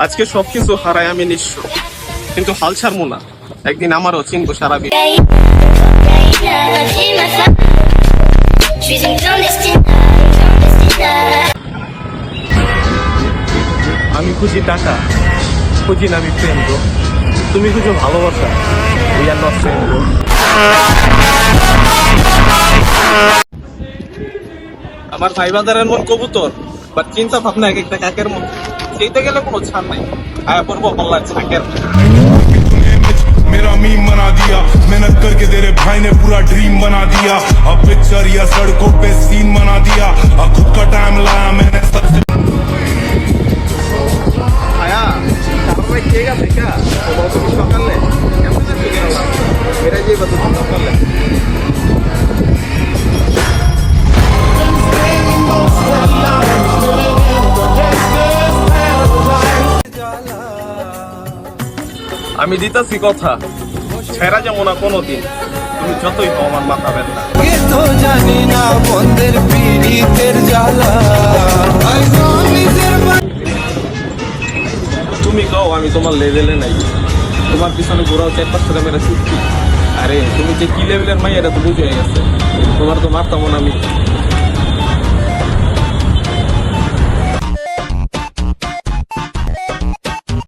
আজকে সবকিছু হারায় আমি নিঃস্ব, কিন্তু হাল ছাড়বো না। একদিন আমারও চিনবো সারা বিশ্ব। আমি খুঁজি টাকা, খুঁজি না আমি প্রেম গো। তুমি খুঁজো ভালোবাসা, উই আর নট ফ্রেন্ড গো। আমার ভাই বাজারের মন কবুতর, বাট চিন্তা ভাবনা এক একটা কাকের মতো। সেইতে গেলে কোনো ছাড় নাই, আয়া পড়বো পাল্লায় ছাকের। मेरा मीम बना दिया, मेहनत करके तेरे भाई ने पूरा ड्रीम बना दिया। अब पिक्चर या सड़कों पे सीन बना दिया, अब खुद का टाइम लाया मैंने सबसे। আয়া তারপরে কে গা দেখা ও তুমি সকালে কেমন আছে গেলাম মেরে যাইবা তো সকালে। আমি দিতাছি কথা, ছেড়া যাবো না কোনোদিন, তুমি যতই হও আমার মাথা ব্যথা। তো জানি না বন্ধের পীড়িতের জ্বালা। তুমি কও আমি তোমার লেভেলে নাই, তোমার পিছনে ঘোরাও 4-5 মেরা ছুটছি। আরে তুমি যে কি লেভেলের মাই এটা তো বুঝে গেছে, তোমার তো মারতাম না আমি।